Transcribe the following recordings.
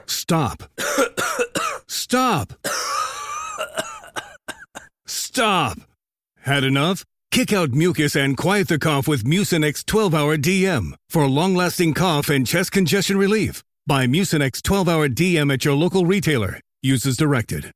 Stop. Stop. Stop. Had enough? Kick out mucus and quiet the cough with Mucinex 12-Hour DM for long-lasting cough and chest congestion relief. Buy Mucinex 12-Hour DM at your local retailer. Use as directed.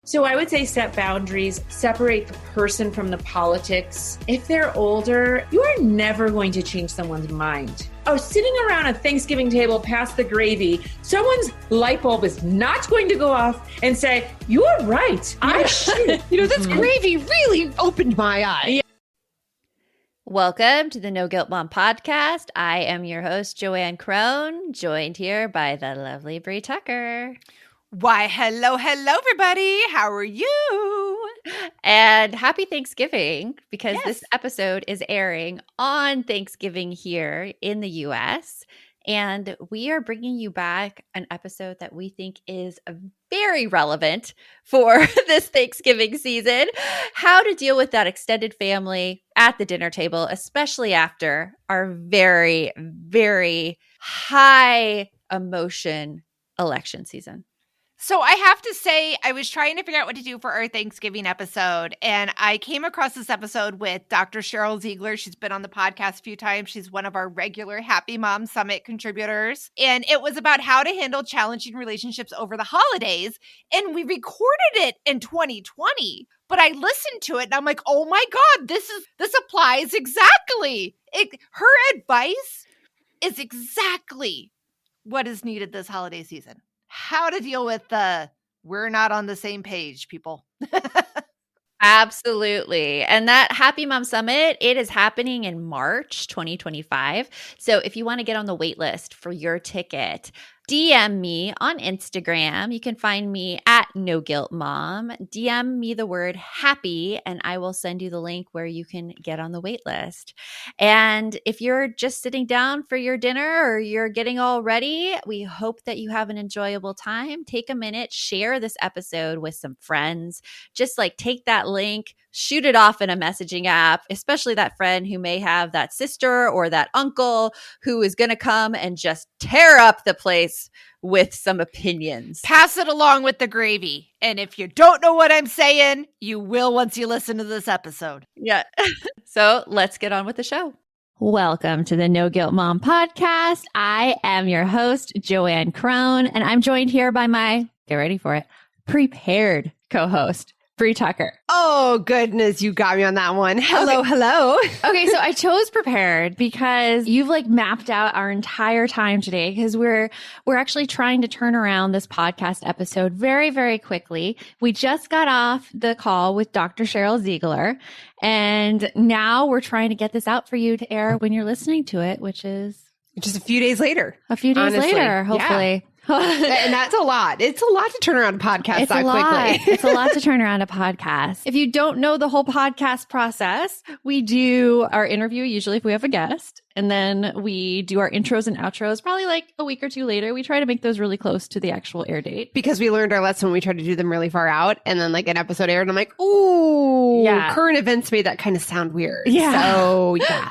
So I would say set boundaries, separate the person from the politics. If they're older, you are never going to change someone's mind. Oh, sitting around a Thanksgiving table past the gravy, someone's light bulb is not going to go off and say, you are right. I should. This gravy really opened my eye. Yeah. Welcome to the No Guilt Mom podcast. I am your host, Joanne Crone, joined here by the lovely Bree Tucker. Why, hello, everybody. How are you? And happy Thanksgiving, because Yes. this episode is airing on Thanksgiving here in the U.S., and we are bringing you back an episode that we think is very relevant for this Thanksgiving season. How to deal with that extended family at the dinner table, especially after our very, very high emotion election season. So I have to say, I was trying to figure out what to do for our Thanksgiving episode, and I came across this episode with Dr. Sheryl Ziegler. She's been on the podcast a few times. She's one of our regular Happy Mom Summit contributors, and it was about how to handle challenging relationships over the holidays, and we recorded it in 2020, but I listened to it, and I'm like, oh my God, this applies exactly. Her advice is exactly what is needed this holiday season. How to deal with we're not on the same page, people. Absolutely. And that Happy Mom Summit, it is happening in March 2025. So if you want to get on the wait list for your ticket, DM me on Instagram. You can find me at No Guilt Mom. DM me the word happy, and I will send you the link where you can get on the wait list. And if you're just sitting down for your dinner or you're getting all ready, we hope that you have an enjoyable time. Take a minute, share this episode with some friends. Just take that link, shoot it off in a messaging app, especially that friend who may have that sister or that uncle who is going to come and just tear up the place with some opinions. Pass it along with the gravy. And if you don't know what I'm saying, you will once you listen to this episode. Yeah. So let's get on with the show. Welcome to the No Guilt Mom podcast. I am your host, Joanne Crone, and I'm joined here by my, get ready for it, prepared co-host, Bree Tucker. Oh, goodness. You got me on that one. Hello. Okay, so I chose prepared because you've mapped out our entire time today, because we're actually trying to turn around this podcast episode very, very quickly. We just got off the call with Dr. Sheryl Ziegler, and now we're trying to get this out for you to air when you're listening to it, which is just a few days later. Honestly. Later, hopefully. Yeah. And that's a lot. It's a lot to turn around a podcast that quickly. It's a lot to turn around a podcast. If you don't know the whole podcast process, we do our interview usually if we have a guest. And then we do our intros and outros probably a week or two later. We try to make those really close to the actual air date. Because we learned our lesson when we tried to do them really far out. And then an episode aired and I'm like, ooh, yeah. Current events made that kind of sound weird. Yeah. So, yeah.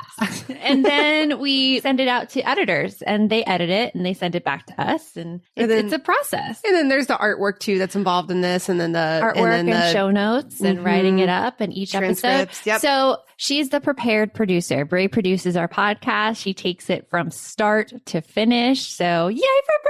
And then we send it out to editors and they edit it and they send it back to us. And it's a process. And then there's the artwork too that's involved in this. And then the artwork and show notes and writing it up and each episode. Yep. So she's the prepared producer. Brie produces our podcast. She takes it from start to finish. So yay for Brie!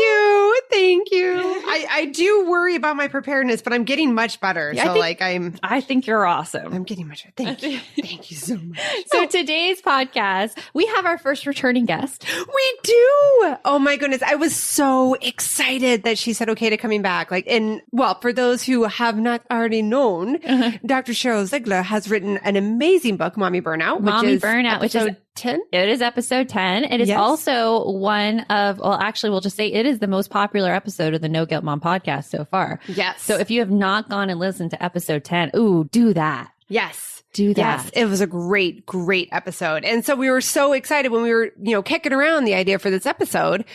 Oh, thank you. I do worry about my preparedness, but I'm getting much better. Yeah, so I think you're awesome. I'm getting much better. Thank you. Thank you so much. So today's podcast, we have our first returning guest. We do. Oh my goodness. I was so excited that she said okay to coming back. For those who have not already known, Dr. Sheryl Ziegler has written an amazing book, Mommy Burnout, which is 10? It is episode 10. It is also one of, we'll just say it is the most popular episode of the No Guilt Mom podcast so far. Yes. So if you have not gone and listened to episode 10, do that. Yes. Do that. Yes, it was a great, great episode. And so we were so excited when we were, kicking around the idea for this episode.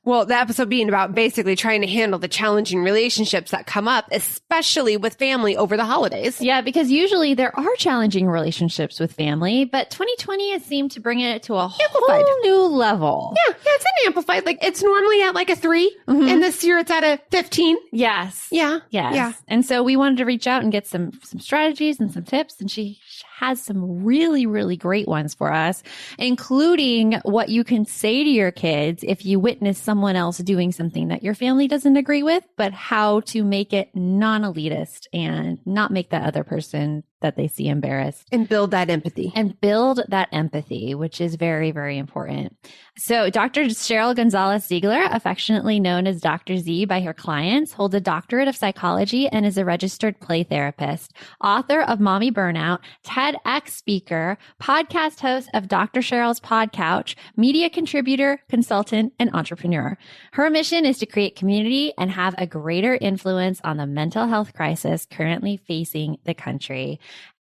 Well, the episode being about basically trying to handle the challenging relationships that come up, especially with family over the holidays. Yeah, because usually there are challenging relationships with family, but 2020 has seemed to bring it to a whole new level. Yeah, it's an amplified. Like it's normally at like a 3, and this year it's at a 15. Yes. Yeah. Yes. Yeah. And so we wanted to reach out and get some strategies and some tips, and she has some really, really great ones for us, including what you can say to your kids if you witness someone else doing something that your family doesn't agree with, but how to make it non-elitist and not make that other person that they see embarrassed. And build that empathy. Which is very, very important. So Dr. Sheryl Gonzalez Ziegler, affectionately known as Dr. Z by her clients, holds a doctorate of psychology and is a registered play therapist, author of Mommy Burnout, TEDx speaker, podcast host of Dr. Sheryl's Pod Couch, media contributor, consultant, and entrepreneur. Her mission is to create community and have a greater influence on the mental health crisis currently facing the country.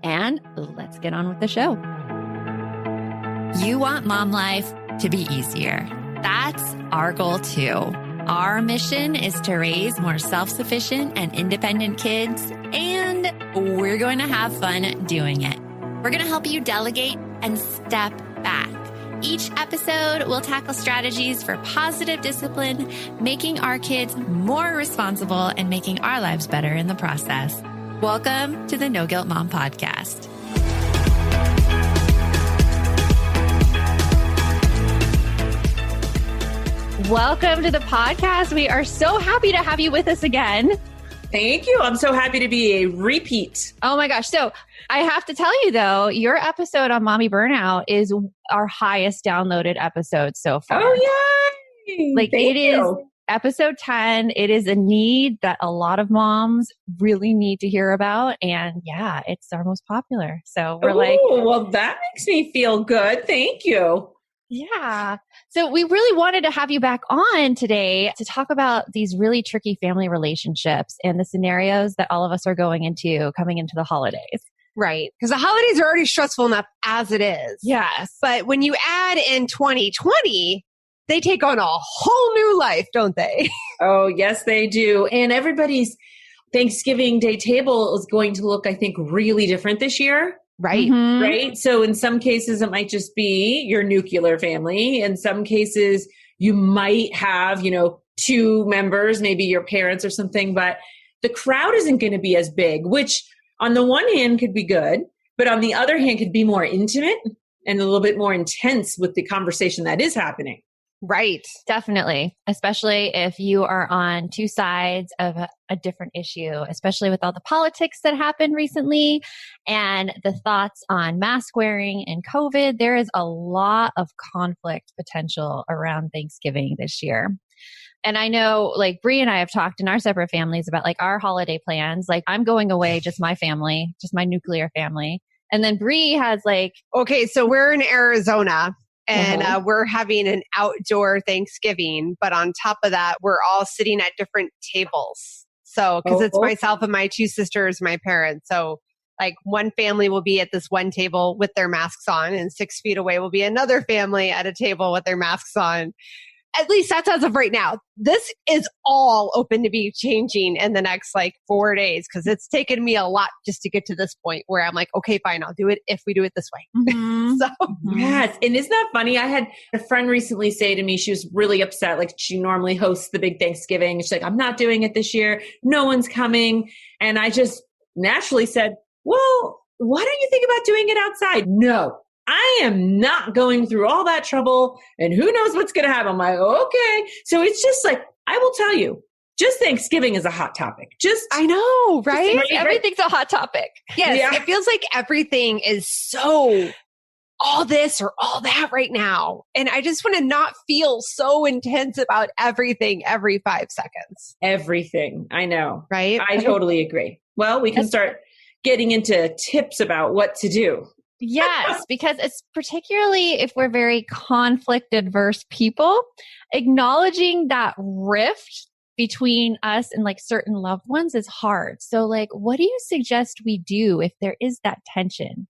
And let's get on with the show. You want mom life to be easier. That's our goal too. Our mission is to raise more self-sufficient and independent kids, and we're going to have fun doing it. We're going to help you delegate and step back. Each episode will tackle strategies for positive discipline, making our kids more responsible and making our lives better in the process. Welcome to the No Guilt Mom Podcast. Welcome to the podcast. We are so happy to have you with us again. Thank you. I'm so happy to be a repeat. Oh my gosh. So I have to tell you though, your episode on Mommy Burnout is our highest downloaded episode so far. Oh, yay! Like Thank it you. is episode 10. It is a need that a lot of moms really need to hear about. And yeah, it's our most popular. So we're well, that makes me feel good. Thank you. Yeah. So we really wanted to have you back on today to talk about these really tricky family relationships and the scenarios that all of us are going into coming into the holidays. Right. Because the holidays are already stressful enough as it is. Yes. But when you add in 2020, they take on a whole new life, don't they? Oh, yes, they do. And everybody's Thanksgiving Day table is going to look, I think, really different this year. Right. Mm-hmm. Right. So in some cases, it might just be your nuclear family. In some cases, you might have, 2 members, maybe your parents or something, but the crowd isn't going to be as big, which on the one hand could be good, but on the other hand could be more intimate and a little bit more intense with the conversation that is happening. Right. Definitely. Especially if you are on 2 sides of a different issue, especially with all the politics that happened recently and the thoughts on mask wearing and COVID. There is a lot of conflict potential around Thanksgiving this year. And I know like Bree and I have talked in our separate families about like our holiday plans. Like I'm going away, just my family, just my nuclear family. And then Bree has like, okay, so we're in Arizona. And we're having an outdoor Thanksgiving. But on top of that, we're all sitting at different tables. So, because it's myself and my 2 sisters, my parents. So, like one family will be at this one table with their masks on, and 6 feet away will be another family at a table with their masks on. At least that's as of right now. This is all open to be changing in the next 4 days because it's taken me a lot just to get to this point where I'm like, okay, fine, I'll do it if we do it this way. mm-hmm. Yes. And isn't that funny? I had a friend recently say to me, she was really upset. Like she normally hosts the big Thanksgiving. She's like, I'm not doing it this year. No one's coming. And I just naturally said, well, why don't you think about doing it outside? No. I am not going through all that trouble and who knows what's going to happen. I'm like, okay. So it's just like, I will tell you, just Thanksgiving is a hot topic. I know, right? Everything's a hot topic. Yes. Yeah. It feels like everything is so all this or all that right now. And I just want to not feel so intense about everything every 5 seconds. Everything. I know. Right? I totally agree. Well, we can start getting into tips about what to do. Yes, because it's particularly if we're very conflict adverse people, acknowledging that rift between us and certain loved ones is hard. So what do you suggest we do if there is that tension?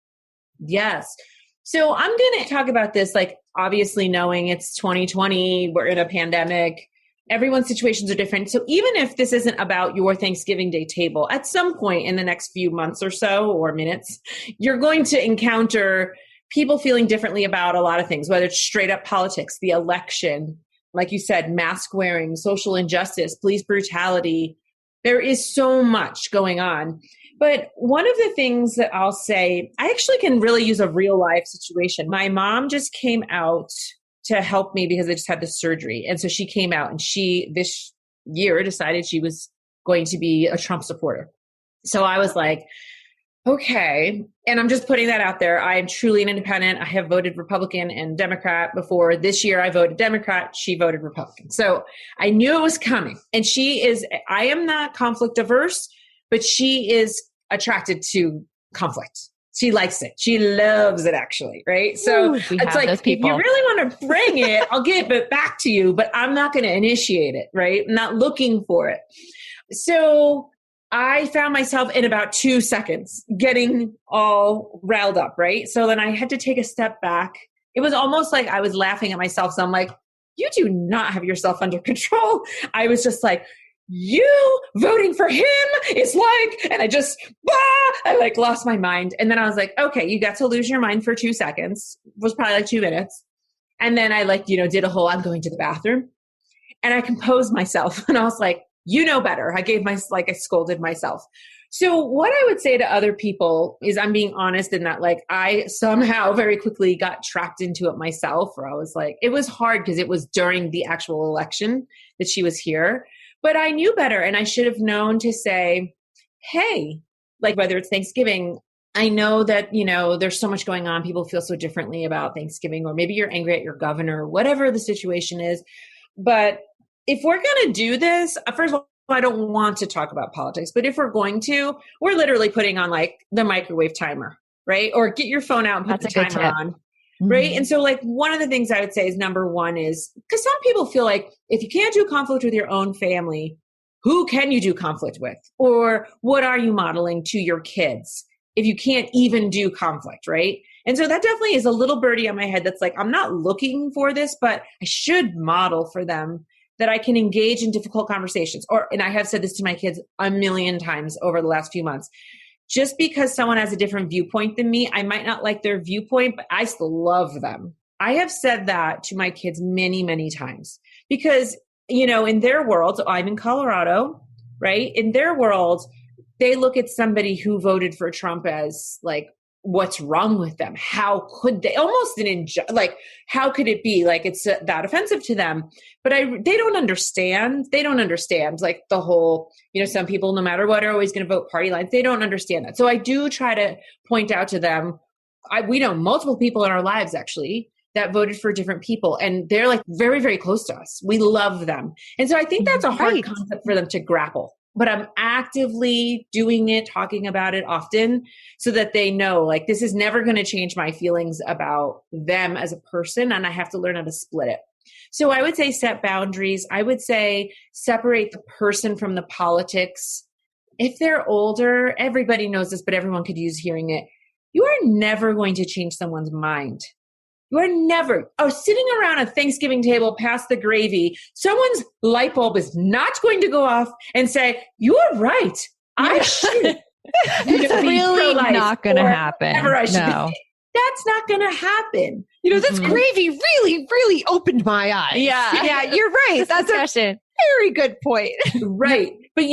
Yes. So I'm going to talk about this, like, obviously knowing it's 2020, we're in a pandemic, everyone's situations are different. So even if this isn't about your Thanksgiving Day table, at some point in the next few months or so, or minutes, you're going to encounter people feeling differently about a lot of things, whether it's straight up politics, the election, like you said, mask wearing, social injustice, police brutality. There is so much going on. But one of the things that I'll say, I actually can really use a real life situation. My mom just came out to help me because I just had this surgery. And so she came out and she, this year, decided she was going to be a Trump supporter. So I was like, okay. And I'm just putting that out there. I am truly an independent. I have voted Republican and Democrat before. This year I voted Democrat. She voted Republican. So I knew it was coming. And I am not conflict averse, but she is attracted to conflict. She likes it. She loves it, actually. Right. So it's like, if you really want to bring it, I'll give it back to you, but I'm not going to initiate it. Right. I'm not looking for it. So I found myself in about 2 seconds getting all riled up. Right. So then I had to take a step back. It was almost like I was laughing at myself. So I'm like, you do not have yourself under control. I was just like, you voting for him is like, and I like lost my mind. And then I was like, okay, you got to lose your mind for 2 seconds. It was probably like 2 minutes. And then I did a whole, I'm going to the bathroom, and I composed myself and I was like, you know better. I scolded myself. So what I would say to other people is, I'm being honest in that, like, I somehow very quickly got trapped into it myself, where I was like, it was hard because it was during the actual election that she was here. But I knew better, and I should have known to say, hey, like, whether it's Thanksgiving, I know that, there's so much going on. People feel so differently about Thanksgiving, or maybe you're angry at your governor, whatever the situation is. But if we're going to do this, first of all, I don't want to talk about politics, but if we're going to, we're literally putting on like the microwave timer, right? Or get your phone out and put the timer on. Right. And so, like, one of the things I would say is, number one is, because some people feel like if you can't do conflict with your own family, who can you do conflict with? Or what are you modeling to your kids if you can't even do conflict? Right. And so that definitely is a little birdie on my head that's like, I'm not looking for this, but I should model for them that I can engage in difficult conversations. And I have said this to my kids a million times over the last few months. Just because someone has a different viewpoint than me, I might not like their viewpoint, but I still love them. I have said that to my kids many, many times because, in their world, so I'm in Colorado, right? In their world, they look at somebody who voted for Trump as like, what's wrong with them? How could they? Almost how could it be? Like, it's that offensive to them. But they don't understand. They don't understand like the whole, some people, no matter what, are always going to vote party lines. They don't understand that. So I do try to point out to them, we know multiple people in our lives actually that voted for different people, and they're like very, very close to us. We love them. And so I think that's a hard concept for them to grapple. But I'm actively doing it, talking about it often so that they know, like, this is never going to change my feelings about them as a person, and I have to learn how to split it. So I would say set boundaries. I would say separate the person from the politics. If they're older, everybody knows this, but everyone could use hearing it. You are never going to change someone's mind. You are never, sitting around a Thanksgiving table past the gravy, someone's light bulb is not going to go off and say, you are right. I should. It's really not going to happen. No. That's not going to happen. This gravy really, really opened my eyes. Yeah, you're right. That's a very good point. Right. But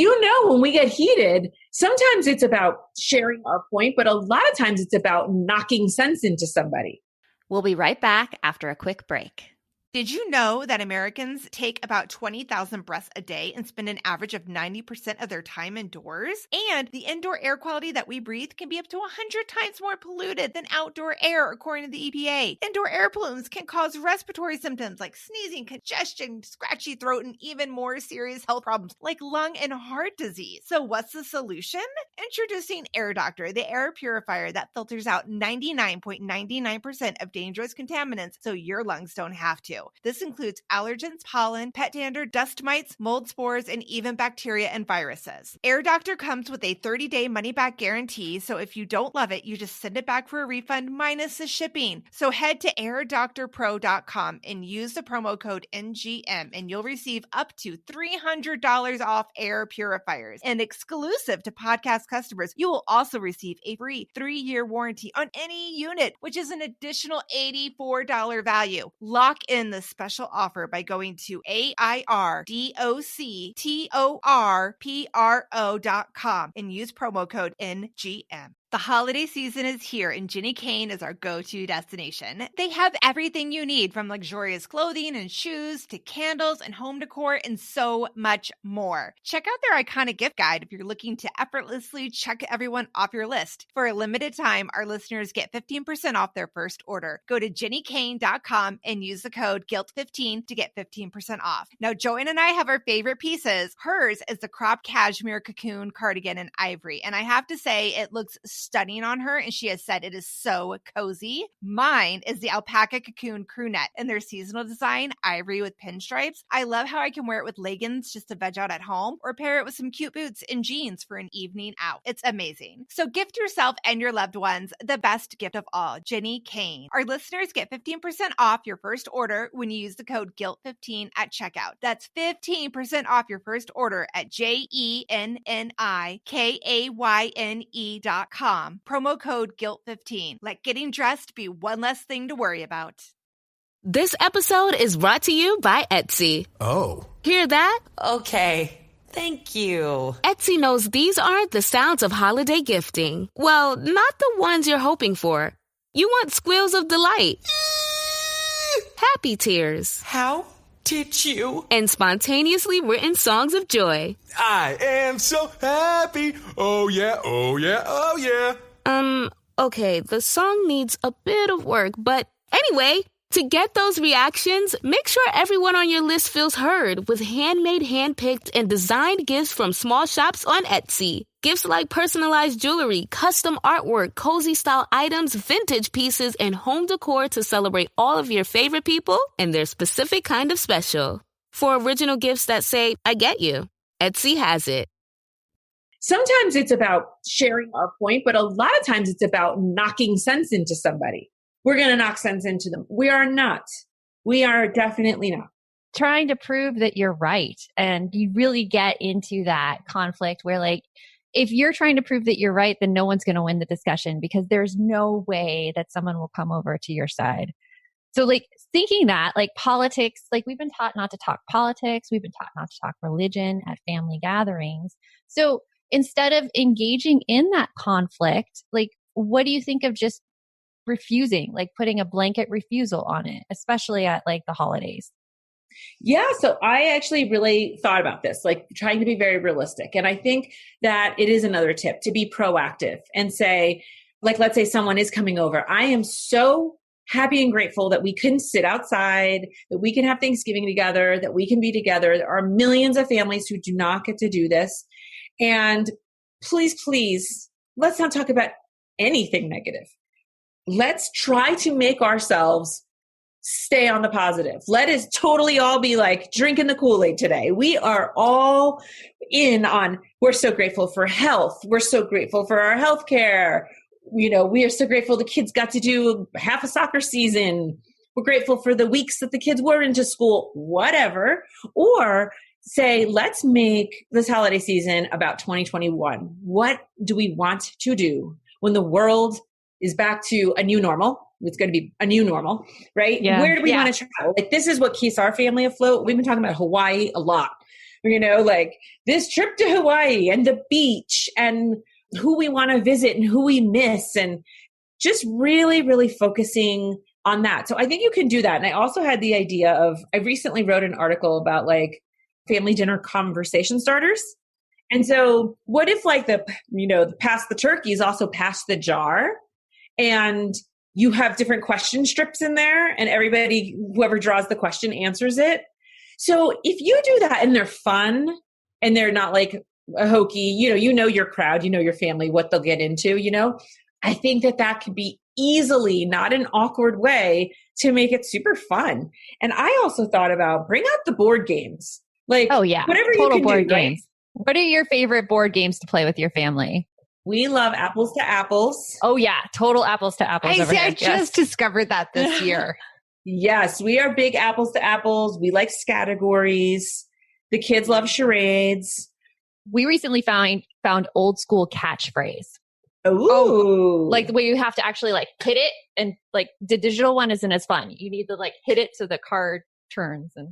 when we get heated, sometimes it's about sharing our point, but a lot of times it's about knocking sense into somebody. We'll be right back after a quick break. Did you know that Americans take about 20,000 breaths a day and spend an average of 90% of their time indoors? And the indoor air quality that we breathe can be up to 100 times more polluted than outdoor air, according to the EPA. Indoor air pollutants can cause respiratory symptoms like sneezing, congestion, scratchy throat, and even more serious health problems like lung and heart disease. So what's the solution? Introducing Air Doctor, the air purifier that filters out 99.99% of dangerous contaminants so your lungs don't have to. value. This includes allergens, pollen, pet dander, dust mites, mold spores, and even bacteria and viruses. Air Doctor comes with a 30-day money-back guarantee, so if you don't love it, you just send it back for a refund minus the shipping. So head to airdoctorpro.com and use the promo code NGM, and you'll receive up to $300 off air purifiers. And exclusive to podcast customers, you will also receive a free 3-year warranty on any unit, which is an additional $84 value. Lock in the special offer by going to airdoctorpro.com and use promo code NGM. The holiday season is here, and Jenni Kayne is our go-to destination. They have everything you need, from luxurious clothing and shoes to candles and home decor and so much more. Check out their iconic gift guide if you're looking to effortlessly check everyone off your list. For a limited time, our listeners get 15% off their first order. Go to JenniKayne.com and use the code GUILT15 to get 15% off. Now, Joanne and I have our favorite pieces. Hers is the cropped cashmere cocoon cardigan in ivory, and I have to say it looks stunning on her, and she has said it is so cozy. Mine is the alpaca cocoon crew neck in their seasonal design, ivory with pinstripes. I love how I can wear it with leggings just to veg out at home, or pair it with some cute boots and jeans for an evening out. It's amazing. So gift yourself and your loved ones the best gift of all, Jenni Kayne. Our listeners get 15% off your first order when you use the code GUILT15 at checkout. That's 15% off your first order at JenniKayne.com. Promo code GUILT15. Let getting dressed be one less thing to worry about. This episode is brought to you by Etsy. Oh. Hear that? Okay. Thank you. Etsy knows these aren't the sounds of holiday gifting. Well, not the ones you're hoping for. You want squeals of delight. Happy tears. How did you? And spontaneously written songs of joy. I am so happy. Oh yeah, oh yeah, oh yeah. Okay, the song needs a bit of work, but anyway, to get those reactions, make sure everyone on your list feels heard with handmade, handpicked, and designed gifts from small shops on Etsy. Gifts like personalized jewelry, custom artwork, cozy style items, vintage pieces, and home decor to celebrate all of your favorite people and their specific kind of special. For original gifts that say, I get you, Etsy has it. Sometimes it's about sharing our point, but a lot of times it's about knocking sense into somebody. We're going to knock sense into them. We are not. We are definitely not. Trying to prove that you're right. And you really get into that conflict where, like, if you're trying to prove that you're right, then no one's going to win the discussion because there's no way that someone will come over to your side. So, like, thinking that, like, politics, like, we've been taught not to talk politics. We've been taught not to talk religion at family gatherings. So instead of engaging in that conflict, like, what do you think of just refusing, like putting a blanket refusal on it, especially at like the holidays? Yeah. So I actually really thought about this, like trying to be very realistic. And I think that it is another tip to be proactive and say, like, let's say someone is coming over. I am so happy and grateful that we can sit outside, that we can have Thanksgiving together, that we can be together. There are millions of families who do not get to do this. And please, let's not talk about anything negative. Let's try to make ourselves stay on the positive. Let us totally all be like drinking the Kool-Aid today. We are all in on, we're so grateful for health. We're so grateful for our healthcare. You know, we are so grateful the kids got to do half a soccer season. We're grateful for the weeks that the kids were into school, whatever. Or say, let's make this holiday season about 2021. What do we want to do when the world is back to a new normal? It's going to be a new normal, right? Yeah. Where do we want to travel? Like, this is what keeps our family afloat. We've been talking about Hawaii a lot, you know, like this trip to Hawaii and the beach and who we want to visit and who we miss, and just really, really focusing on that. So I think you can do that. And I also had the idea of, I recently wrote an article about like family dinner conversation starters. And so what if like the pass the turkey is also pass the jar, and you have different question strips in there, and everybody, whoever draws the question, answers it. So if you do that and they're fun and they're not like a hokey, you know your crowd, you know your family, what they'll get into, I think that could be easily, not an awkward way, to make it super fun. And I also thought about bring out the board games. Like, oh yeah, whatever total you can board do, games. Right? What are your favorite board games to play with your family? We love Apples to Apples. Oh yeah, total Apples to Apples. I just discovered that this year. Yes, we are big Apples to Apples. We like categories. The kids love charades. We recently found old school catchphrase. Ooh. Like the way you have to actually like hit it, and like the digital one isn't as fun. You need to like hit it so the card turns, and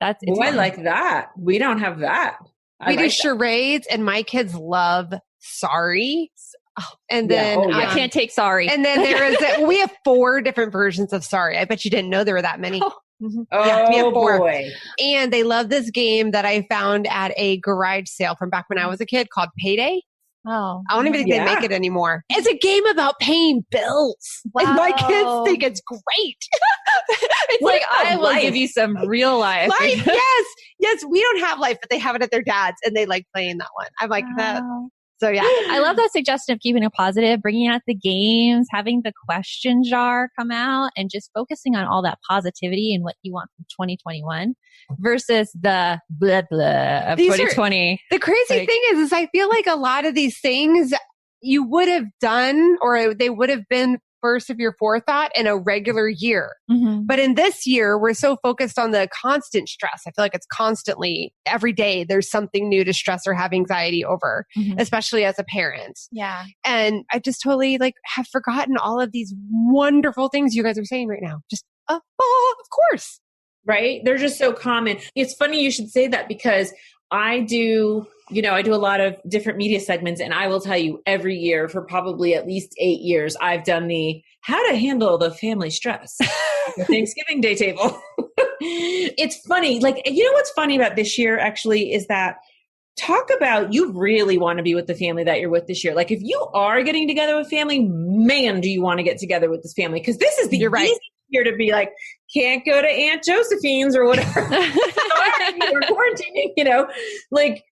that's it's I like that. We don't have that. We do charades, and my kids love sorry. And then I can't take sorry. And then there is we have 4 different versions of sorry. I bet you didn't know there were that many. Mm-hmm. Oh, we have 4. Boy. And they love this game that I found at a garage sale from back when I was a kid called Payday. Oh, I don't even think they make it anymore. It's a game about paying bills. Wow. And my kids think it's great. It's like, I will give you some real life. Yes. We don't have life, but they have it at their dad's, and they like playing that one. I'm like, that. So yeah, I love that suggestion of keeping it positive, bringing out the games, having the question jar come out, and just focusing on all that positivity and what you want from 2021 versus the blah blah of 2020. The crazy thing is I feel like a lot of these things you would have done, or they would have been first of your forethought in a regular year. Mm-hmm. But in this year, we're so focused on the constant stress. I feel like it's constantly, every day, there's something new to stress or have anxiety over, especially as a parent. Yeah. And I just totally have forgotten all of these wonderful things you guys are saying right now. Just, of course. Right? They're just so common. It's funny you should say that, because I do a lot of different media segments, and I will tell you every year for probably at least 8 years, I've done the how to handle the family stress the Thanksgiving Day table. It's funny. What's funny about this year actually is that talk about you really want to be with the family that you're with this year. Like if you are getting together with family, man, do you want to get together with this family? Because this is the easy year to be like, can't go to Aunt Josephine's or whatever. Or quarantining,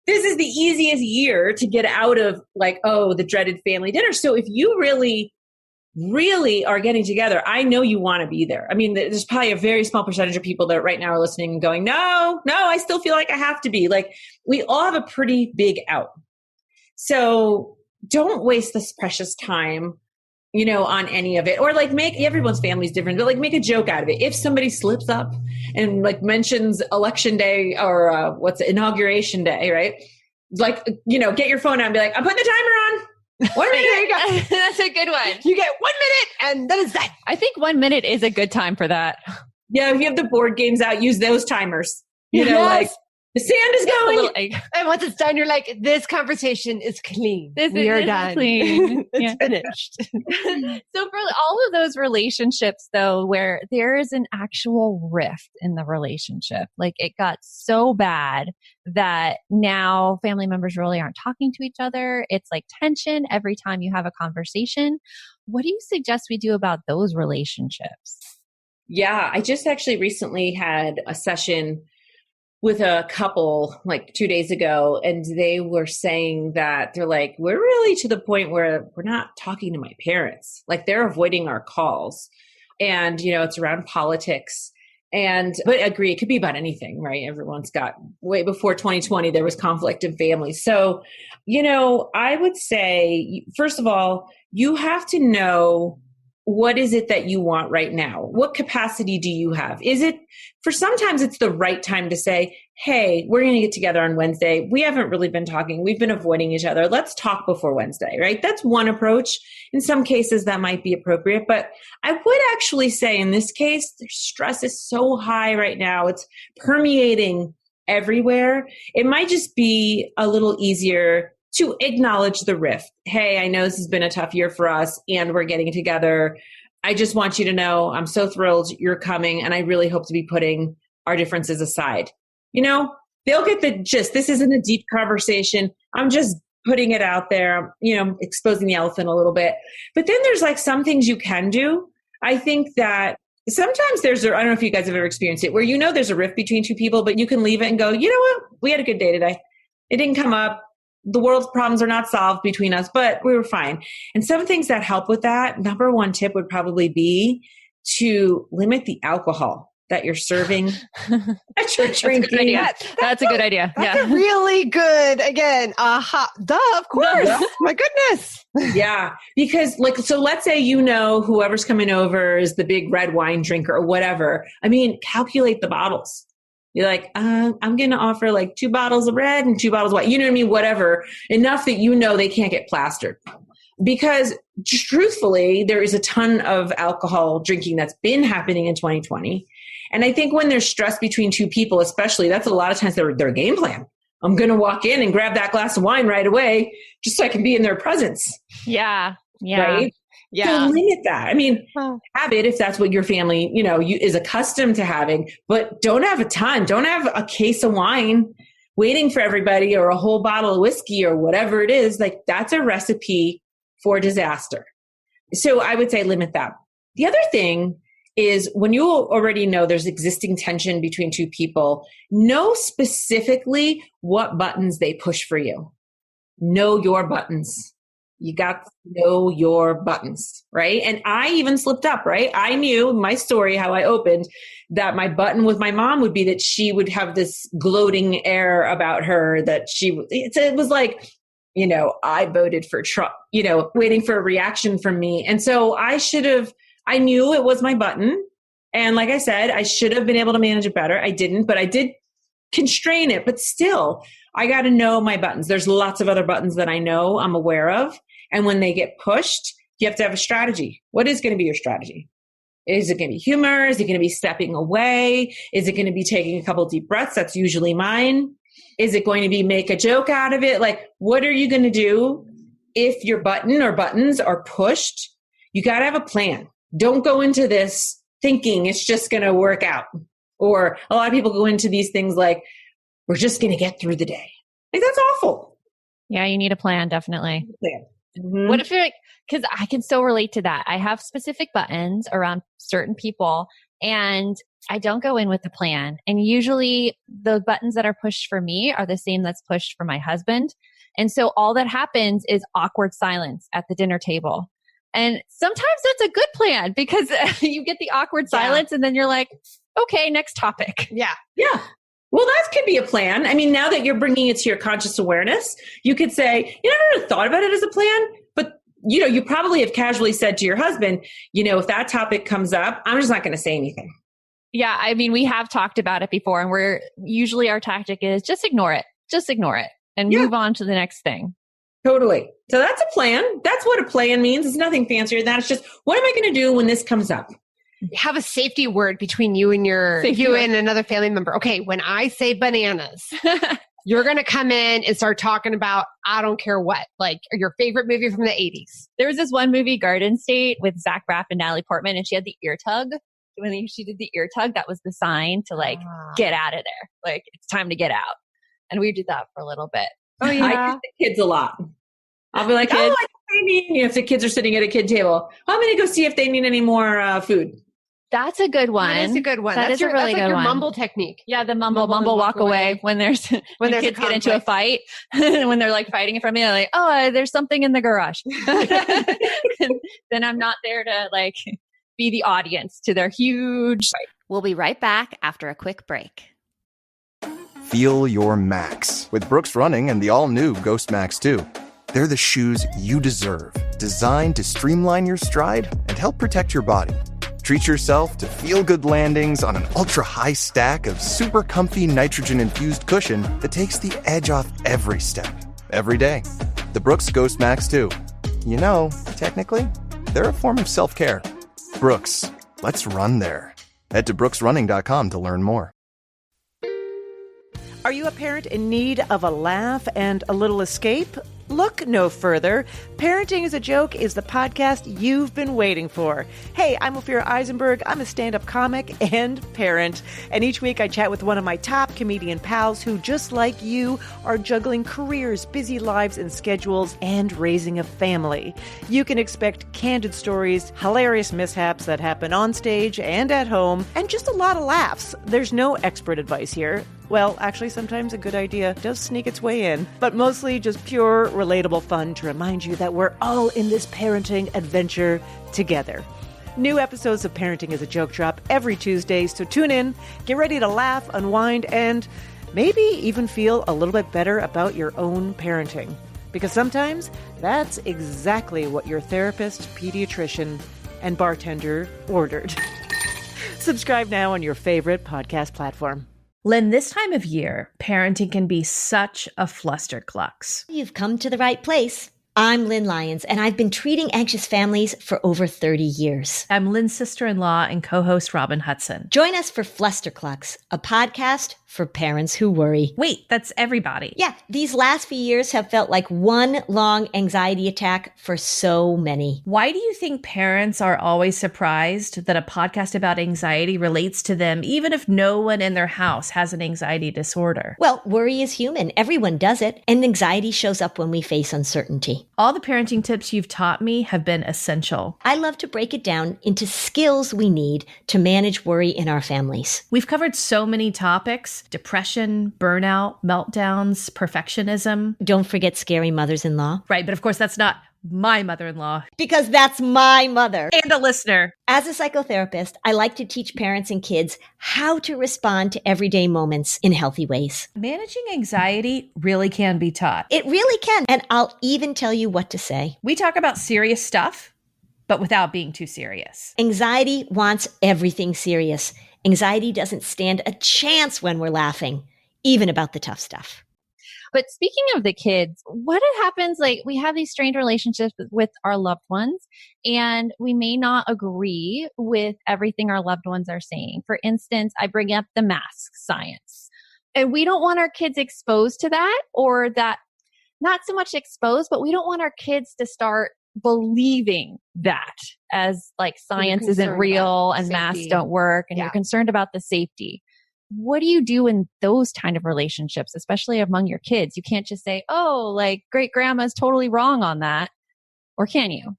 this is the easiest year to get out of the dreaded family dinner. So if you really, really are getting together, I know you want to be there. I mean, there's probably a very small percentage of people that right now are listening and going, no, I still feel like I have to be. We all have a pretty big out. So don't waste this precious time on any of it, or make everyone's family is different, but make a joke out of it. If somebody slips up and mentions election day or inauguration day, right? Get your phone out and be like, I'm putting the timer on. 1 minute. There you go. That's a good one. You get 1 minute and then it's done. I think 1 minute is a good time for that. Yeah. If you have the board games out, use those timers, the sand is going. And once it's done, you're like, this conversation is clean. We are done. Clean. It's finished. So for all of those relationships, though, where there is an actual rift in the relationship, it got so bad that now family members really aren't talking to each other. It's tension every time you have a conversation. What do you suggest we do about those relationships? Yeah, I just actually recently had a session with a couple 2 days ago, and they were saying that they're we're really to the point where we're not talking to my parents. They're avoiding our calls, and it's around politics. But I agree, it could be about anything, right? Everyone's got, way before 2020, there was conflict in families. So, I would say, first of all, you have to know, what is it that you want right now? What capacity do you have? Sometimes it's the right time to say, hey, we're going to get together on Wednesday. We haven't really been talking. We've been avoiding each other. Let's talk before Wednesday, right? That's one approach. In some cases that might be appropriate, but I would actually say in this case, the stress is so high right now. It's permeating everywhere. It might just be a little easier to acknowledge the rift. Hey, I know this has been a tough year for us and we're getting together. I just want you to know I'm so thrilled you're coming, and I really hope to be putting our differences aside. They'll get the gist. This isn't a deep conversation. I'm just putting it out there, exposing the elephant a little bit. But then there's some things you can do. I think that sometimes I don't know if you guys have ever experienced it, where there's a rift between two people, but you can leave it and go, you know what? We had a good day today. It didn't come up. the world's problems are not solved between us, but we were fine. And some things that help with that, number one tip would probably be to limit the alcohol that you're serving at your drinking. That's a good idea. That's a really good, again, duh, of course. My goodness. Yeah. Because so let's say, whoever's coming over is the big red wine drinker or whatever. I mean, calculate the bottles. You're like, I'm going to offer like 2 bottles of red and 2 bottles of white. You know what I mean? Whatever. Enough that they can't get plastered. Because truthfully, there is a ton of alcohol drinking that's been happening in 2020. And I think when there's stress between 2 people, especially, that's a lot of times their game plan. I'm going to walk in and grab that glass of wine right away just so I can be in their presence. Yeah. Yeah. Right? Yeah. So limit that. I mean, have it if that's what your family, is accustomed to having, but don't have a ton. Don't have a case of wine waiting for everybody or a whole bottle of whiskey or whatever it is. Like, that's a recipe for disaster. So I would say limit that. The other thing is, when you already know there's existing tension between 2 people, know specifically what buttons they push for you. Know your buttons. You got to know your buttons, right? And I even slipped up, right? I knew my story, how I opened, that my button with my mom would be that she would have this gloating air about her, that it was like, I voted for Trump, waiting for a reaction from me. And so I knew it was my button. And like I said, I should have been able to manage it better. I didn't, but I did constrain it. But still, I got to know my buttons. There's lots of other buttons that I know I'm aware of. And when they get pushed, you have to have a strategy. What is going to be your strategy? Is it going to be humor? Is it going to be stepping away? Is it going to be taking a couple deep breaths? That's usually mine. Is it going to be make a joke out of it? Like, what are you going to do if your button or buttons are pushed? You got to have a plan. Don't go into this thinking it's just going to work out. Or a lot of people go into these things like, we're just going to get through the day. Like, that's awful. Yeah, you need a plan, definitely. Mm-hmm. What if you're like, because I can so relate to that. I have specific buttons around certain people, and I don't go in with a plan. And usually the buttons that are pushed for me are the same that's pushed for my husband. And so all that happens is awkward silence at the dinner table. And sometimes that's a good plan, because you get the awkward silence and then you're like, okay, next topic. Yeah. Yeah. Well, that could be a plan. I mean, now that you're bringing it to your conscious awareness, you could say, you never thought about it as a plan, but you probably have casually said to your husband, if that topic comes up, I'm just not going to say anything. Yeah. I mean, we have talked about it before, and usually our tactic is just ignore it and move on to the next thing. Totally. So that's a plan. That's what a plan means. It's nothing fancier than that. It's just, what am I going to do when this comes up? Have a safety word between you and and another family member. Okay, when I say bananas, you're going to come in and start talking about, I don't care what, like your favorite movie from the 80s. There was this one movie, Garden State, with Zach Braff and Natalie Portman, and she had the ear tug. When she did the ear tug, that was the sign to get out of there. Like, it's time to get out. And we did that for a little bit. Oh, yeah. I use the kids a lot. I'll be like, if the kids are sitting at a kid table, I'm going to go see if they need any more food. That's a good one. That is a good one. That's a really good one. Mumble technique. Yeah, the mumble, walk away when there's when kids get into a fight. When they're like fighting in front of me, they're like, oh, there's something in the garage. Then I'm not there to like be the audience to their huge fight. We'll be right back after a quick break. Feel your max with Brooks Running and the all-new Ghost Max 2. They're the shoes you deserve, designed to streamline your stride and help protect your body. Treat yourself to feel-good landings on an ultra-high stack of super comfy nitrogen-infused cushion that takes the edge off every step, every day. The Brooks Ghost Max 2. Technically, they're a form of self-care. Brooks, let's run there. Head to brooksrunning.com to learn more. Are you a parent in need of a laugh and a little escape? Look no further. Parenting is a Joke is the podcast you've been waiting for. Hey, I'm Ophira Eisenberg. I'm a stand-up comic and parent. And each week I chat with one of my top comedian pals who, just like you, are juggling careers, busy lives and schedules, and raising a family. You can expect candid stories, hilarious mishaps that happen on stage and at home, and just a lot of laughs. There's no expert advice here. Well, actually, sometimes a good idea does sneak its way in, but mostly just pure, relatable fun to remind you that we're all in this parenting adventure together. New episodes of Parenting is a Joke drop every Tuesday, so tune in, get ready to laugh, unwind, and maybe even feel a little bit better about your own parenting. Because sometimes that's exactly what your therapist, pediatrician, and bartender ordered. Subscribe now on your favorite podcast platform. Lynn, this time of year, parenting can be such a flusterclux. You've come to the right place. I'm Lynn Lyons, and I've been treating anxious families for over 30 years. I'm Lynn's sister-in-law and co-host Robin Hudson. Join us for Flusterclux, a podcast for parents who worry. Wait, that's everybody. Yeah, these last few years have felt like one long anxiety attack for so many. Why do you think parents are always surprised that a podcast about anxiety relates to them, even if no one in their house has an anxiety disorder? Well, worry is human. Everyone does it. And anxiety shows up when we face uncertainty. All the parenting tips you've taught me have been essential. I love to break it down into skills we need to manage worry in our families. We've covered so many topics: depression, burnout, meltdowns, perfectionism. Don't forget scary mothers-in-law. Right, but of course that's not my mother-in-law. Because that's my mother. And a listener. As a psychotherapist, I like to teach parents and kids how to respond to everyday moments in healthy ways. Managing anxiety really can be taught. It really can. And I'll even tell you what to say. We talk about serious stuff, but without being too serious. Anxiety wants everything serious. Anxiety doesn't stand a chance when we're laughing, even about the tough stuff. But speaking of the kids, what happens, like we have these strained relationships with our loved ones, and we may not agree with everything our loved ones are saying. For instance, I bring up the mask science, and we don't want our kids exposed to that, or that not so much exposed, but we don't want our kids to start believing that as like science isn't real and masks don't work, and you're concerned about the safety. What do you do in those kind of relationships, especially among your kids? You can't just say, oh, like great grandma's totally wrong on that. Or can you?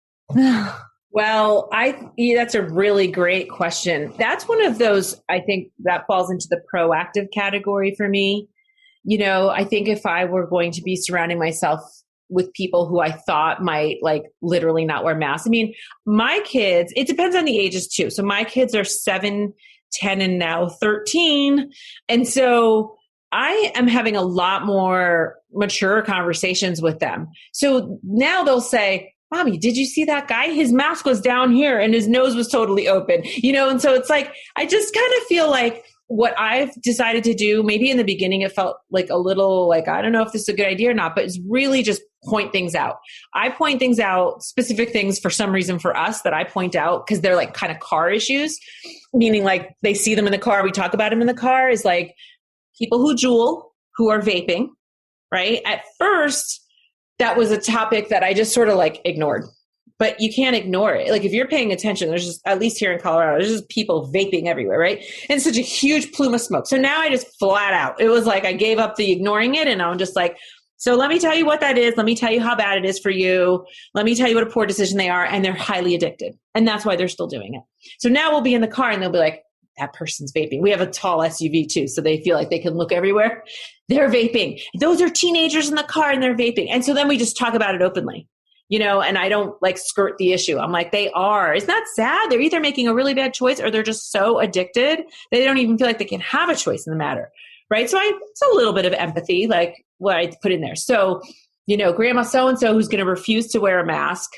Well, that's a really great question. That's one of those, I think that falls into the proactive category for me. You know, I think if I were going to be surrounding myself with people who I thought might like literally not wear masks. I mean, my kids, it depends on the ages too. So my kids are 7, 10, and now 13. And so I am having a lot more mature conversations with them. So now they'll say, Mommy, did you see that guy? His mask was down here and his nose was totally open, you know? And so it's like, I just kind of feel like what I've decided to do, maybe in the beginning, it felt like a little like, I don't know if this is a good idea or not, but it's really just point things out. I point things out, specific things for some reason for us that I point out because they're like kind of car issues, meaning like they see them in the car. We talk about them in the car is like people who jewel, who are vaping, right? At first, that was a topic that I just sort of like ignored. But you can't ignore it. Like if you're paying attention, there's just, at least here in Colorado, there's just people vaping everywhere, right? And such a huge plume of smoke. So now I just flat out, it was like I gave up the ignoring it, and I'm just like, so let me tell you what that is. Let me tell you how bad it is for you. Let me tell you what a poor decision they are. And they're highly addicted. And that's why they're still doing it. So now we'll be in the car and they'll be like, that person's vaping. We have a tall SUV too, so they feel like they can look everywhere. They're vaping. Those are teenagers in the car and they're vaping. And so then we just talk about it openly. You know, and I don't like skirt the issue. I'm like, they are. Isn't that sad? They're either making a really bad choice or they're just so addicted they don't even feel like they can have a choice in the matter. Right. So it's a little bit of empathy, like what I put in there. So, you know, grandma so-and-so who's going to refuse to wear a mask,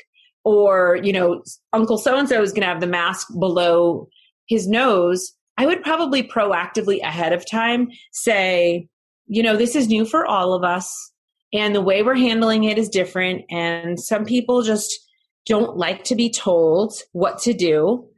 or, you know, uncle so-and-so is going to have the mask below his nose. I would probably proactively ahead of time say, you know, this is new for all of us. And the way we're handling it is different. And some people just don't like to be told what to do.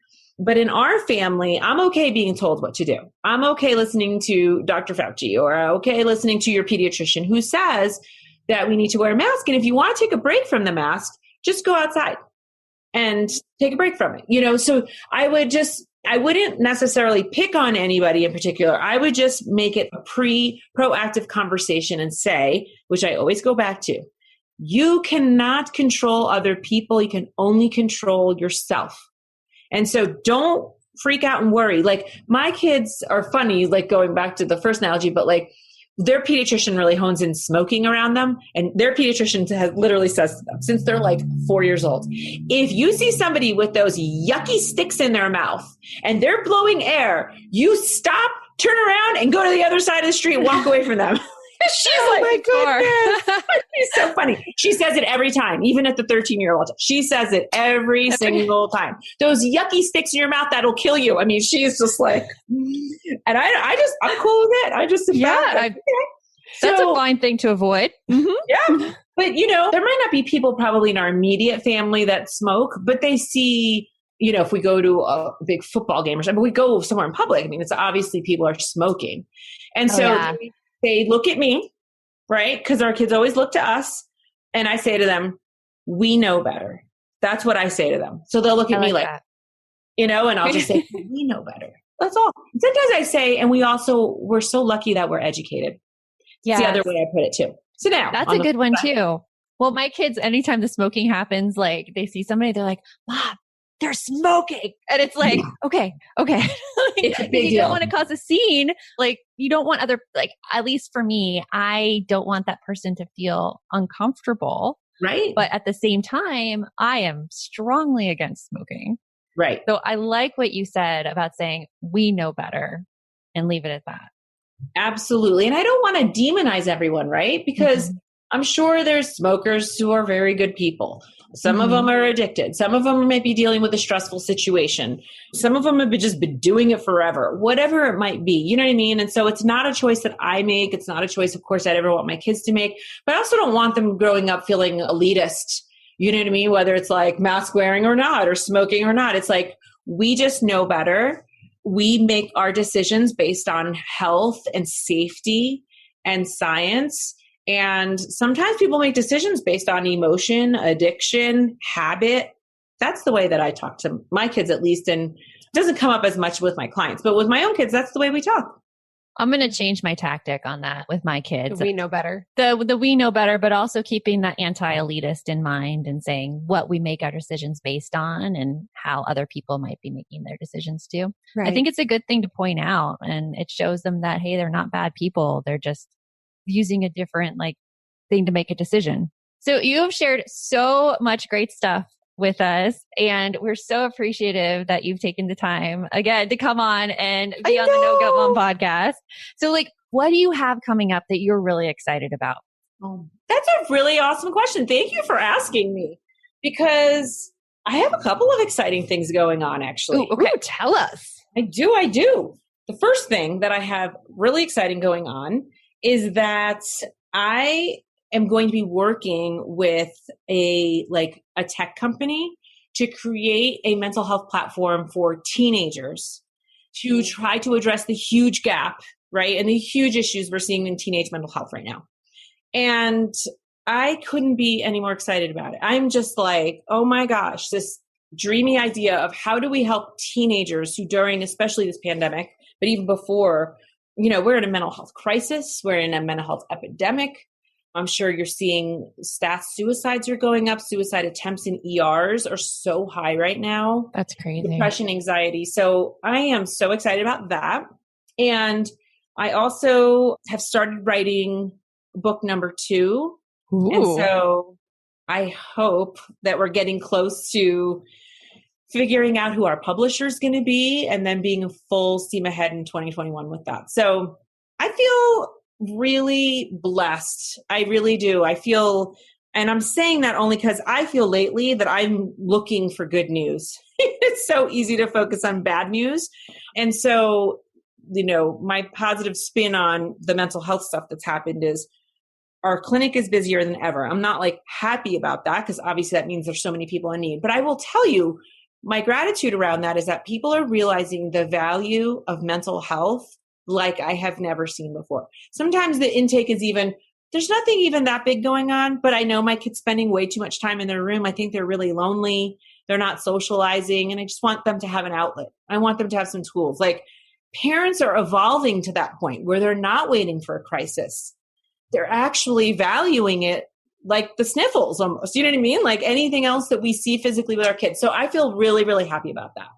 But in our family, I'm okay being told what to do. I'm okay listening to Dr. Fauci, or okay listening to your pediatrician who says, that we need to wear a mask. And if you want to take a break from the mask, just go outside and take a break from it. So I wouldn't necessarily pick on anybody in particular. I would just make it a proactive conversation and say, which I always go back to, you cannot control other people. You can only control yourself. And so don't freak out and worry. Like, my kids are funny, like going back to the first analogy, but like their pediatrician really hones in smoking around them. And their pediatrician has literally says to them, since they're like 4 years old, if you see somebody with those yucky sticks in their mouth and they're blowing air, you stop, turn around and go to the other side of the street and walk away from them. She's like, my goodness. She's so funny. She says it every time, even at the 13-year-old. She says it every single time. Those yucky sticks in your mouth, that'll kill you. I mean, she's just like, and I'm cool with it. I just, that's a fine thing to avoid. Mm-hmm. Yeah. But, there might not be people probably in our immediate family that smoke, but they see, if we go to a big football game or something, we go somewhere in public. I mean, it's obviously people are smoking. And so they look at me, right? Because our kids always look to us. And I say to them, we know better. That's what I say to them. So they'll look at me like, and I'll just say, we know better. That's all. Sometimes I say, and we're so lucky that we're educated. Yeah. It's the other way I put it too. So now that's a good one too. Well, my kids, anytime the smoking happens, like they see somebody, they're like, Mom, they're smoking. And it's like, okay. It's a big you deal. Don't want to cause a scene. Like, you don't want at least for me, I don't want that person to feel uncomfortable. Right. But at the same time, I am strongly against smoking. Right. So I like what you said about saying we know better and leave it at that. Absolutely. And I don't want to demonize everyone, right? Because I'm sure there's smokers who are very good people. Some of them are addicted. Some of them might be dealing with a stressful situation. Some of them have just been doing it forever, whatever it might be. You know what I mean? And so it's not a choice that I make. It's not a choice, of course, I'd ever want my kids to make. But I also don't want them growing up feeling elitist. You know what I mean? Whether it's like mask wearing or not, or smoking or not. It's like, we just know better. We make our decisions based on health and safety and science. And sometimes people make decisions based on emotion, addiction, habit. That's the way that I talk to my kids, at least. And it doesn't come up as much with my clients, but with my own kids, that's the way we talk. I'm going to change my tactic on that with my kids. We know better. The we know better, but also keeping that anti-elitist in mind and saying what we make our decisions based on and how other people might be making their decisions too. Right. I think it's a good thing to point out, and it shows them that, hey, they're not bad people. They're just using a different thing to make a decision. So you have shared so much great stuff with us, and we're so appreciative that you've taken the time again to come on and be on the No Gut Mom podcast. So what do you have coming up that you're really excited about? Oh, that's a really awesome question. Thank you for asking me, because I have a couple of exciting things going on, actually. Ooh, okay. Tell us. I do. The first thing that I have really exciting going on is that I am going to be working with a tech company to create a mental health platform for teenagers to try to address the huge gap, right? And the huge issues we're seeing in teenage mental health right now. And I couldn't be any more excited about it. I'm just like, oh my gosh, this dreamy idea of how do we help teenagers who during, especially this pandemic, but even before, we're in a mental health crisis. We're in a mental health epidemic. I'm sure you're seeing stats. Suicides are going up. Suicide attempts in ERs are so high right now. That's crazy. Depression, anxiety. So I am so excited about that. And I also have started writing book number 2. Ooh. And so I hope that we're getting close to figuring out who our publisher is going to be and then being full steam ahead in 2021 with that. So I feel really blessed. I really do. I feel, and I'm saying that only because I feel lately that I'm looking for good news. It's so easy to focus on bad news. And so, my positive spin on the mental health stuff that's happened is our clinic is busier than ever. I'm not happy about that, because obviously that means there's so many people in need. But I will tell you, my gratitude around that is that people are realizing the value of mental health like I have never seen before. Sometimes the intake is even there's nothing even that big going on, but I know my kids spending way too much time in their room. I think they're really lonely. They're not socializing, and I just want them to have an outlet. I want them to have some tools. Like, parents are evolving to that point where they're not waiting for a crisis. They're actually valuing it like the sniffles almost. You know what I mean? Like anything else that we see physically with our kids. So I feel really, really happy about that.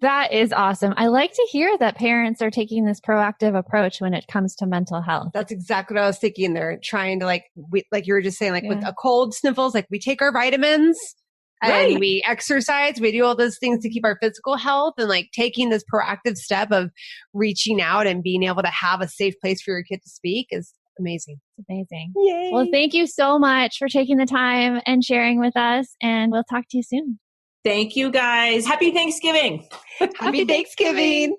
That is awesome. I like to hear that parents are taking this proactive approach when it comes to mental health. That's exactly what I was thinking. They're trying to like you were just saying, like with a cold, sniffles, like we take our vitamins and we exercise, we do all those things to keep our physical health, and like taking this proactive step of reaching out and being able to have a safe place for your kid to speak is amazing. It's amazing. Yay. Well, thank you so much for taking the time and sharing with us, and we'll talk to you soon. Thank you, guys. Happy Thanksgiving. Happy Thanksgiving.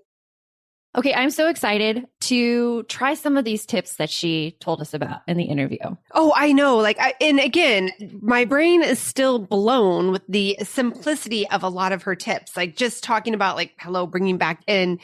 Okay, I'm so excited to try some of these tips that she told us about in the interview. Oh, I know. And again, my brain is still blown with the simplicity of a lot of her tips. Like just talking about bringing back in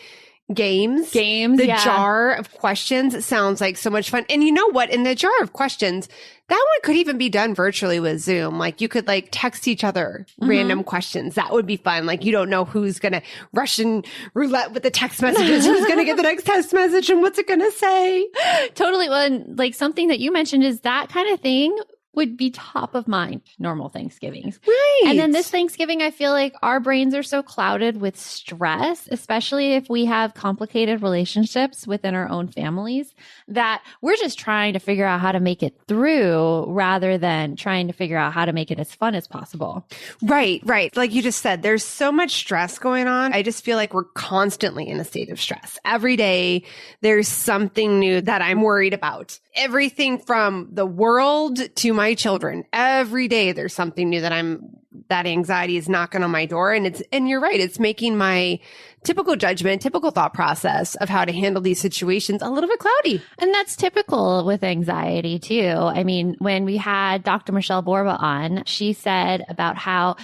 games, the jar of questions sounds like so much fun. And you know what? In the jar of questions, that one could even be done virtually with Zoom. Like you could text each other random questions. That would be fun. Like you don't know who's going to Russian roulette with the text messages. Who's going to get the next text message and what's it going to say? Totally. Well, and something that you mentioned is that kind of thing would be top of mind normal Thanksgivings. Right. And then this Thanksgiving, I feel like our brains are so clouded with stress, especially if we have complicated relationships within our own families, that we're just trying to figure out how to make it through rather than trying to figure out how to make it as fun as possible. Right. Like you just said, there's so much stress going on. I just feel like we're constantly in a state of stress. Every day, there's something new that I'm worried about. Everything from the world to my children. Every day there's something new that anxiety is knocking on my door. And you're right. It's making my typical judgment, typical thought process of how to handle these situations a little bit cloudy. And that's typical with anxiety too. I mean, when we had Dr. Michelle Borba on, she said about how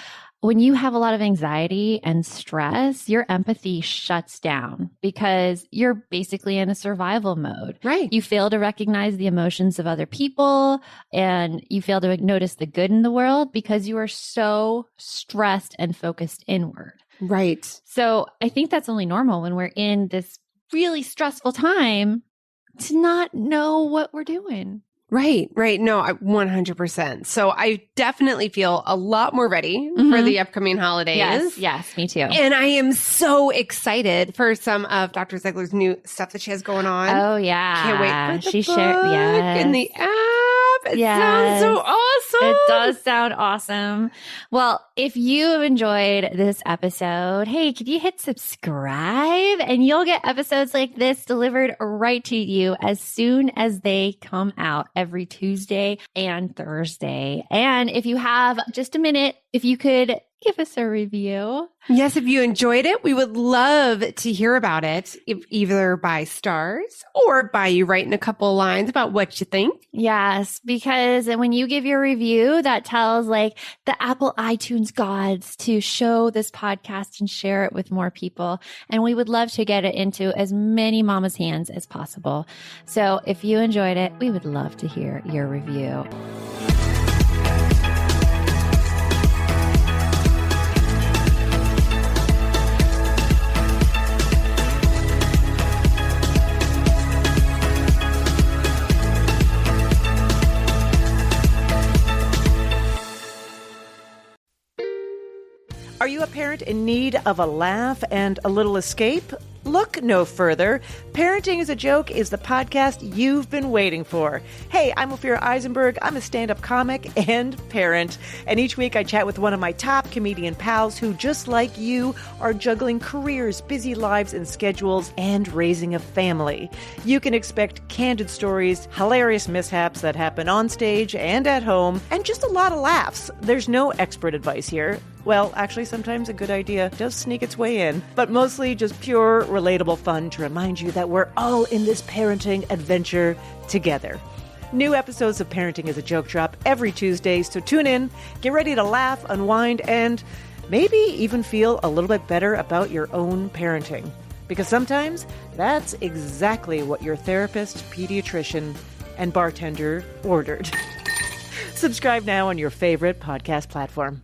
when you have a lot of anxiety and stress, your empathy shuts down because you're basically in a survival mode. Right. You fail to recognize the emotions of other people and you fail to notice the good in the world because you are so stressed and focused inward. Right. So I think that's only normal when we're in this really stressful time to not know what we're doing. Right. No, 100%. So I definitely feel a lot more ready for the upcoming holidays. Yes, me too. And I am so excited for some of Dr. Ziegler's new stuff that she has going on. Oh, yeah. Can't wait for the book yes. and the app. It sounds so awesome. It does sound awesome. Well, if you enjoyed this episode, hey, could you hit subscribe? And you'll get episodes like this delivered right to you as soon as they come out every Tuesday and Thursday. And if you have just a minute, if you could give us a review. Yes, if you enjoyed it, we would love to hear about it, either by stars or by you writing a couple lines about what you think. Yes, because when you give your review, that tells the Apple iTunes gods to show this podcast and share it with more people. And we would love to get it into as many mamas' hands as possible. So if you enjoyed it, we would love to hear your review. Are you a parent in need of a laugh and a little escape? Look no further. Parenting is a Joke is the podcast you've been waiting for. Hey, I'm Ophira Eisenberg. I'm a stand-up comic and parent. And each week I chat with one of my top comedian pals who, just like you, are juggling careers, busy lives and schedules, and raising a family. You can expect candid stories, hilarious mishaps that happen on stage and at home, and just a lot of laughs. There's no expert advice here. Well, actually, sometimes a good idea does sneak its way in, but mostly just pure, relatable fun to remind you that we're all in this parenting adventure together. New episodes of Parenting is a Joke drop every Tuesday, so tune in, get ready to laugh, unwind, and maybe even feel a little bit better about your own parenting. Because sometimes that's exactly what your therapist, pediatrician, and bartender ordered. Subscribe now on your favorite podcast platform.